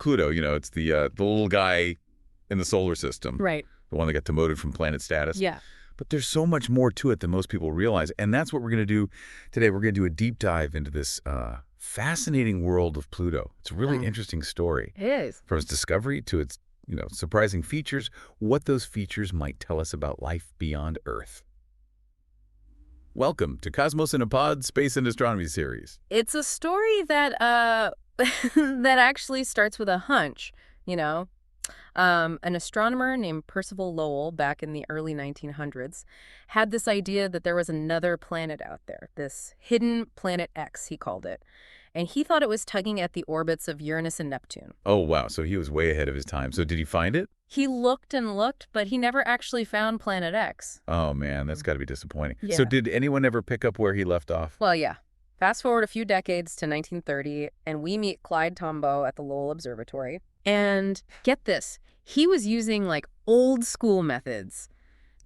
Pluto, it's the little guy in the solar system. Right. The one that got demoted from planet status. Yeah. But there's so much more to it than most people realize. And that's what we're going to do today. We're going to do a deep dive into this fascinating world of Pluto. It's a really interesting story. It is. From its discovery to its, surprising features, what those features might tell us about life beyond Earth. Welcome to Cosmos in a Pod, Space and Astronomy series. It's a story that that actually starts with a hunch, An astronomer named Percival Lowell back in the early 1900s had this idea that there was another planet out there, this hidden planet X, he called it. And he thought it was tugging at the orbits of Uranus and Neptune. Oh, wow. So he was way ahead of his time. So did he find it? He looked and looked, but he never actually found Planet X. Oh, man, that's got to be disappointing. Yeah. So did anyone ever pick up where he left off? Well, yeah. Fast forward a few decades to 1930, and we meet Clyde Tombaugh at the Lowell Observatory. And get this, he was using old school methods.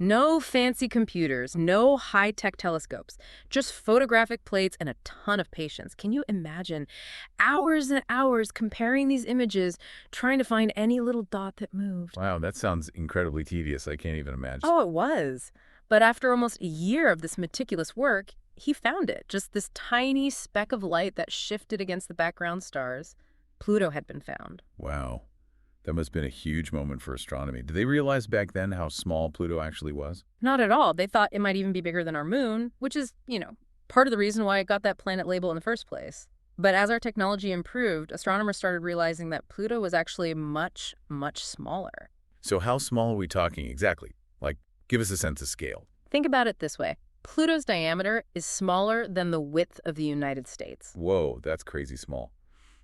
No fancy computers, no high-tech telescopes, just photographic plates and a ton of patience. Can you imagine hours and hours comparing these images, trying to find any little dot that moved? Wow, that sounds incredibly tedious. I can't even imagine. Oh, it was. But after almost a year of this meticulous work, he found it. Just this tiny speck of light that shifted against the background stars. Pluto had been found. Wow. That must have been a huge moment for astronomy. Did they realize back then how small Pluto actually was? Not at all. They thought it might even be bigger than our moon, which is, part of the reason why it got that planet label in the first place. But as our technology improved, astronomers started realizing that Pluto was actually much, much smaller. So how small are we talking exactly? Give us a sense of scale. Think about it this way. Pluto's diameter is smaller than the width of the United States. Whoa, that's crazy small.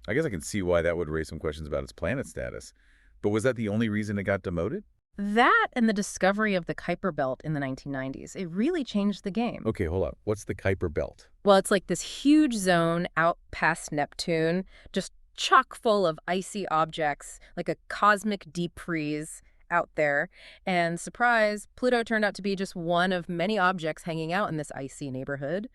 I guess I can see why that would raise some questions about its planet status. But was that the only reason it got demoted? That and the discovery of the Kuiper belt in the 1990s, it really changed the game. Okay, hold up. What's the Kuiper belt? Well, it's like this huge zone out past Neptune, just chock full of icy objects, like a cosmic deep freeze out there. And surprise, Pluto turned out to be just one of many objects hanging out in this icy neighborhood.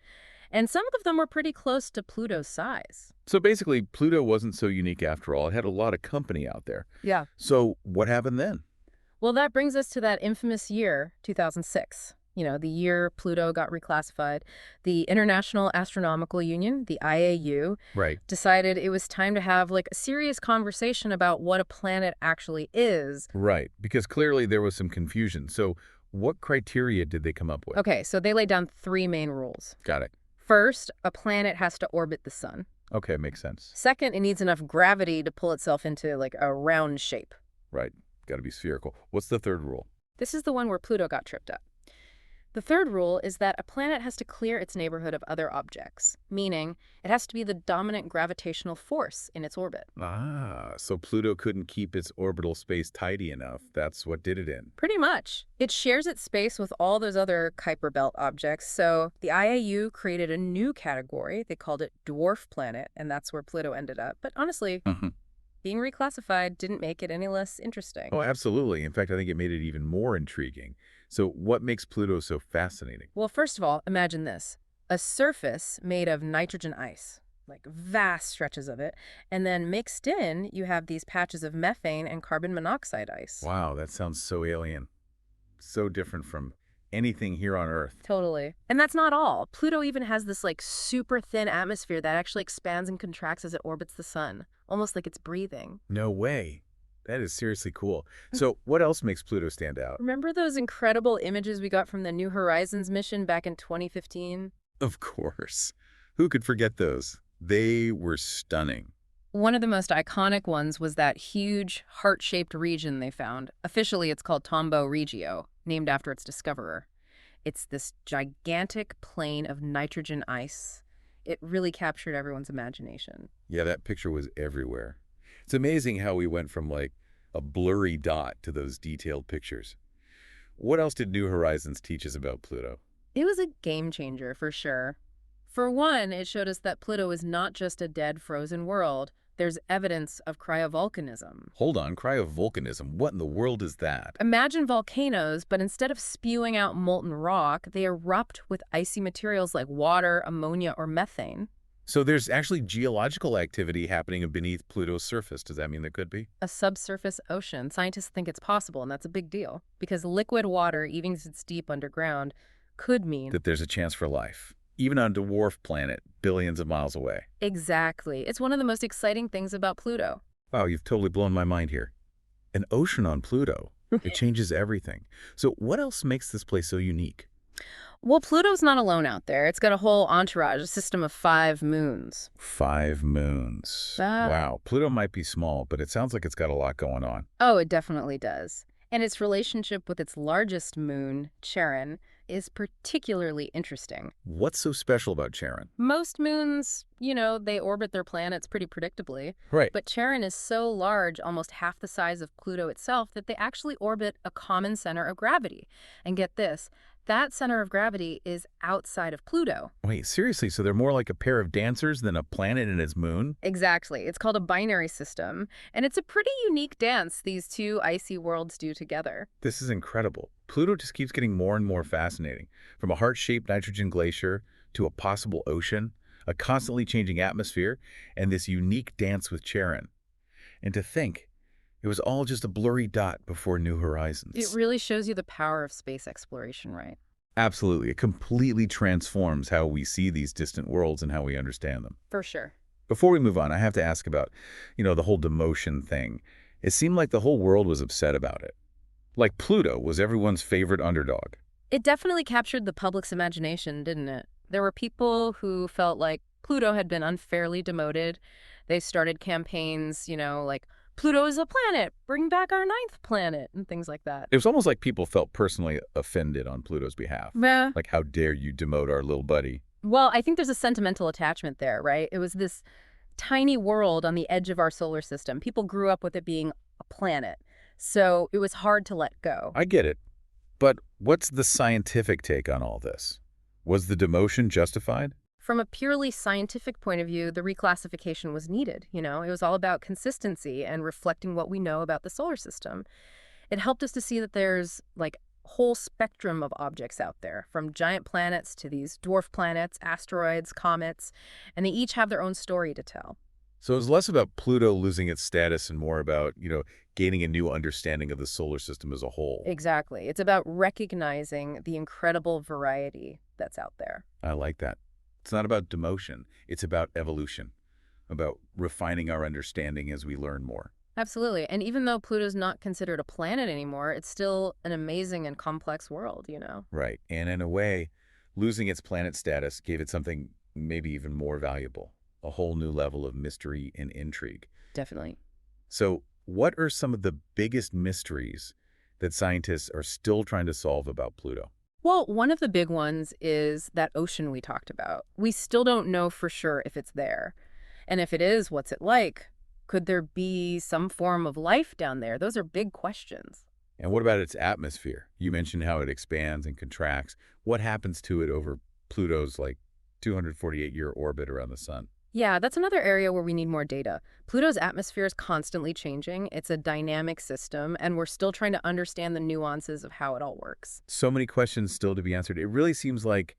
And some of them were pretty close to Pluto's size. So basically, Pluto wasn't so unique after all. It had a lot of company out there. Yeah. So what happened then? Well, that brings us to that infamous year, 2006. The year Pluto got reclassified. The International Astronomical Union, the IAU, decided it was time to have a serious conversation about what a planet actually is. Right, because clearly there was some confusion. So what criteria did they come up with? Okay, so they laid down three main rules. Got it. First, a planet has to orbit the sun. Okay, makes sense. Second, it needs enough gravity to pull itself into a round shape. Right, got to be spherical. What's the third rule? This is the one where Pluto got tripped up. The third rule is that a planet has to clear its neighborhood of other objects, meaning it has to be the dominant gravitational force in its orbit. Ah, so Pluto couldn't keep its orbital space tidy enough. That's what did it in. Pretty much. It shares its space with all those other Kuiper belt objects, so the IAU created a new category. They called it dwarf planet, and that's where Pluto ended up. But honestly, being reclassified didn't make it any less interesting. Oh, absolutely. In fact, I think it made it even more intriguing. So what makes Pluto so fascinating? Well, first of all, imagine this. A surface made of nitrogen ice, vast stretches of it, and then mixed in, you have these patches of methane and carbon monoxide ice. Wow, that sounds so alien. So different from anything here on Earth. Totally. And that's not all. Pluto even has this super thin atmosphere that actually expands and contracts as it orbits the sun, almost like it's breathing. No way. That is seriously cool. So what else makes Pluto stand out? Remember those incredible images we got from the New Horizons mission back in 2015? Of course. Who could forget those? They were stunning. One of the most iconic ones was that huge, heart-shaped region they found. Officially, it's called Tombaugh Regio, named after its discoverer. It's this gigantic plain of nitrogen ice. It really captured everyone's imagination. Yeah, that picture was everywhere. It's amazing how we went from a blurry dot to those detailed pictures. What else did New Horizons teach us about Pluto? It was a game changer, for sure. For one, it showed us that Pluto is not just a dead, frozen world. There's evidence of cryovolcanism. Hold on, cryovolcanism. What in the world is that? Imagine volcanoes, but instead of spewing out molten rock, they erupt with icy materials like water, ammonia, or methane. So there's actually geological activity happening beneath Pluto's surface. Does that mean there could be? A subsurface ocean. Scientists think it's possible, and that's a big deal. Because liquid water, even if it's deep underground, could mean... That there's a chance for life, even on a dwarf planet billions of miles away. Exactly. It's one of the most exciting things about Pluto. Wow, you've totally blown my mind here. An ocean on Pluto. It changes everything. So what else makes this place so unique? Well, Pluto's not alone out there. It's got a whole entourage, a system of 5 moons. 5 moons. Wow, Pluto might be small, but it sounds like it's got a lot going on. Oh, it definitely does. And its relationship with its largest moon, Charon, is particularly interesting. What's so special about Charon? Most moons, they orbit their planets pretty predictably. Right. But Charon is so large, almost half the size of Pluto itself, that they actually orbit a common center of gravity. And get this, that center of gravity is outside of Pluto. Wait, seriously? So they're more like a pair of dancers than a planet and its moon? Exactly. It's called a binary system. And it's a pretty unique dance these two icy worlds do together. This is incredible. Pluto just keeps getting more and more fascinating. From a heart-shaped nitrogen glacier to a possible ocean, a constantly changing atmosphere, and this unique dance with Charon. And to think, it was all just a blurry dot before New Horizons. It really shows you the power of space exploration, right? Absolutely. It completely transforms how we see these distant worlds and how we understand them. For sure. Before we move on, I have to ask about, the whole demotion thing. It seemed like the whole world was upset about it. Like Pluto was everyone's favorite underdog. It definitely captured the public's imagination, didn't it? There were people who felt like Pluto had been unfairly demoted. They started campaigns, like, Pluto is a planet, bring back our 9th planet, and things like that. It was almost like people felt personally offended on Pluto's behalf. Yeah. Like, how dare you demote our little buddy? Well, I think there's a sentimental attachment there, right? It was this tiny world on the edge of our solar system. People grew up with it being a planet, so it was hard to let go. I get it. But what's the scientific take on all this? Was the demotion justified? From a purely scientific point of view, the reclassification was needed. It was all about consistency and reflecting what we know about the solar system. It helped us to see that there's, like, a whole spectrum of objects out there, from giant planets to these dwarf planets, asteroids, comets, and they each have their own story to tell. So it was less about Pluto losing its status and more about, gaining a new understanding of the solar system as a whole. Exactly. It's about recognizing the incredible variety that's out there. I like that. It's not about demotion. It's about evolution, about refining our understanding as we learn more. Absolutely. And even though Pluto's not considered a planet anymore, it's still an amazing and complex world, Right. And in a way, losing its planet status gave it something maybe even more valuable, a whole new level of mystery and intrigue. Definitely. So what are some of the biggest mysteries that scientists are still trying to solve about Pluto? Well, one of the big ones is that ocean we talked about. We still don't know for sure if it's there. And if it is, what's it like? Could there be some form of life down there? Those are big questions. And what about its atmosphere? You mentioned how it expands and contracts. What happens to it over Pluto's, 248-year orbit around the sun? Yeah, that's another area where we need more data. Pluto's atmosphere is constantly changing. It's a dynamic system, and we're still trying to understand the nuances of how it all works. So many questions still to be answered. It really seems like,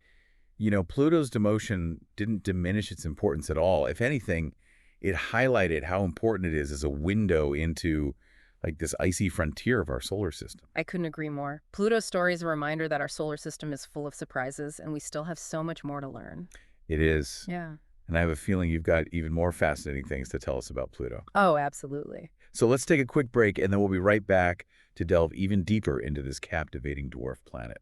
Pluto's demotion didn't diminish its importance at all. If anything, it highlighted how important it is as a window into, this icy frontier of our solar system. I couldn't agree more. Pluto's story is a reminder that our solar system is full of surprises, and we still have so much more to learn. It is. Yeah. And I have a feeling you've got even more fascinating things to tell us about Pluto. Oh, absolutely. So let's take a quick break, and then we'll be right back to delve even deeper into this captivating dwarf planet.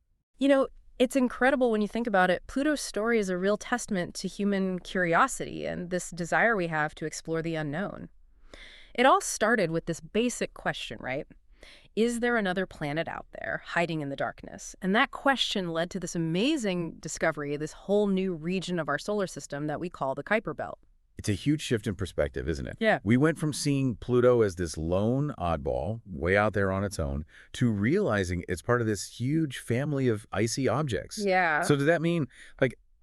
It's incredible when you think about it. Pluto's story is a real testament to human curiosity and this desire we have to explore the unknown. It all started with this basic question, right? Is there another planet out there hiding in the darkness? And that question led to this amazing discovery, this whole new region of our solar system that we call the Kuiper belt. It's a huge shift in perspective, isn't it? Yeah. We went from seeing Pluto as this lone oddball, way out there on its own, to realizing it's part of this huge family of icy objects. Yeah. So does that mean,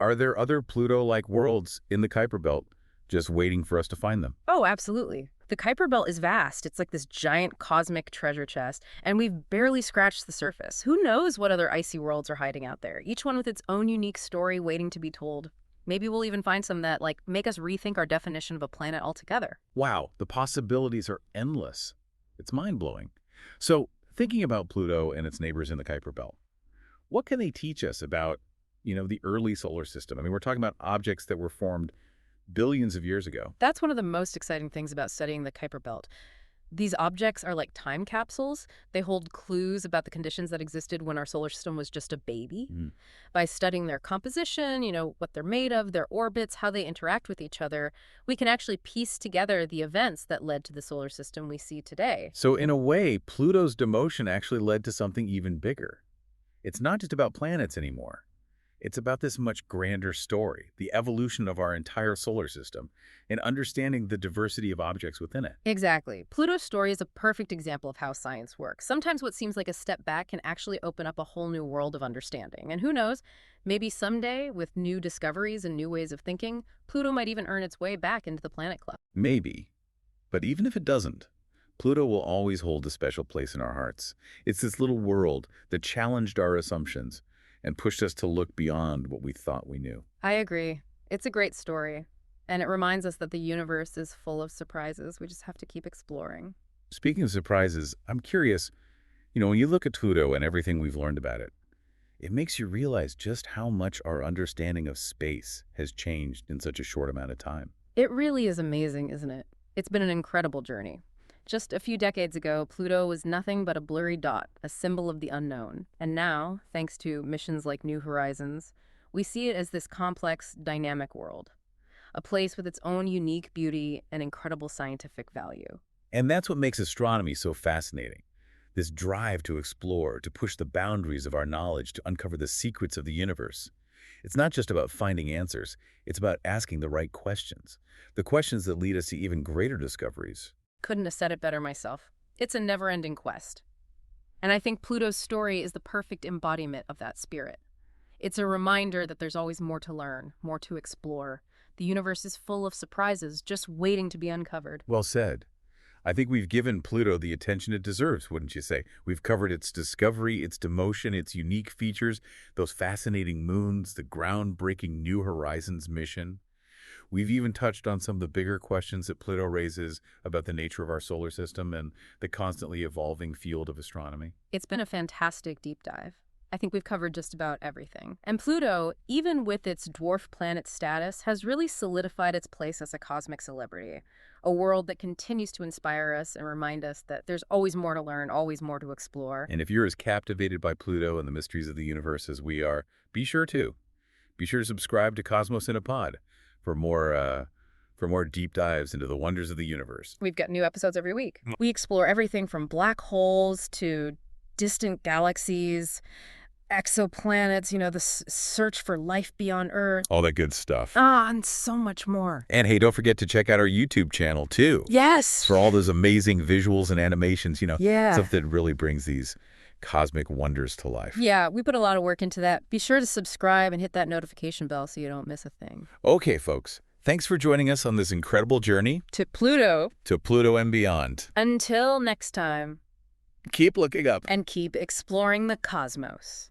are there other Pluto-like worlds in the Kuiper belt just waiting for us to find them? Oh, absolutely. The Kuiper belt is vast. It's like this giant cosmic treasure chest, and we've barely scratched the surface. Who knows what other icy worlds are hiding out there, each one with its own unique story waiting to be told. Maybe we'll even find some that, like, make us rethink our definition of a planet altogether. Wow, the possibilities are endless. It's mind-blowing. So, thinking about Pluto and its neighbors in the Kuiper Belt, what can they teach us about, the early solar system? I mean, we're talking about objects that were formed billions of years ago. That's one of the most exciting things about studying the Kuiper Belt. These objects are like time capsules. They hold clues about the conditions that existed when our solar system was just a baby. Mm. By studying their composition, what they're made of, their orbits, how they interact with each other, we can actually piece together the events that led to the solar system we see today. So, in a way, Pluto's demotion actually led to something even bigger. It's not just about planets anymore. It's about this much grander story, the evolution of our entire solar system, and understanding the diversity of objects within it. Exactly. Pluto's story is a perfect example of how science works. Sometimes what seems like a step back can actually open up a whole new world of understanding. And who knows, maybe someday, with new discoveries and new ways of thinking, Pluto might even earn its way back into the Planet Club. Maybe. But even if it doesn't, Pluto will always hold a special place in our hearts. It's this little world that challenged our assumptions and pushed us to look beyond what we thought we knew. I agree. It's a great story. And it reminds us that the universe is full of surprises. We just have to keep exploring. Speaking of surprises, I'm curious, when you look at Pluto and everything we've learned about it, it makes you realize just how much our understanding of space has changed in such a short amount of time. It really is amazing, isn't it? It's been an incredible journey. Just a few decades ago, Pluto was nothing but a blurry dot, a symbol of the unknown. And now, thanks to missions like New Horizons, we see it as this complex, dynamic world. A place with its own unique beauty and incredible scientific value. And that's what makes astronomy so fascinating. This drive to explore, to push the boundaries of our knowledge, to uncover the secrets of the universe. It's not just about finding answers, it's about asking the right questions. The questions that lead us to even greater discoveries. Couldn't have said it better myself. It's a never-ending quest. And I think Pluto's story is the perfect embodiment of that spirit. It's a reminder that there's always more to learn, more to explore. The universe is full of surprises just waiting to be uncovered. Well said. I think we've given Pluto the attention it deserves, wouldn't you say? We've covered its discovery, its demotion, its unique features, those fascinating moons, the groundbreaking New Horizons mission. We've even touched on some of the bigger questions that Pluto raises about the nature of our solar system and the constantly evolving field of astronomy. It's been a fantastic deep dive. I think we've covered just about everything. And Pluto, even with its dwarf planet status, has really solidified its place as a cosmic celebrity, a world that continues to inspire us and remind us that there's always more to learn, always more to explore. And if you're as captivated by Pluto and the mysteries of the universe as we are, be sure to subscribe to Cosmos in a Pod for more deep dives into the wonders of the universe. We've got new episodes every week. We explore everything from black holes to distant galaxies, exoplanets, the search for life beyond Earth. All that good stuff. And so much more. And hey, don't forget to check out our YouTube channel too. Yes. For all those amazing visuals and animations, Yeah. stuff that really brings these cosmic wonders to life. Yeah, we put a lot of work into that. Be sure to subscribe and hit that notification bell so you don't miss a thing. Okay, folks. Thanks for joining us on this incredible journey To Pluto. to Pluto and beyond. Until next time. Keep looking up. And keep exploring the cosmos.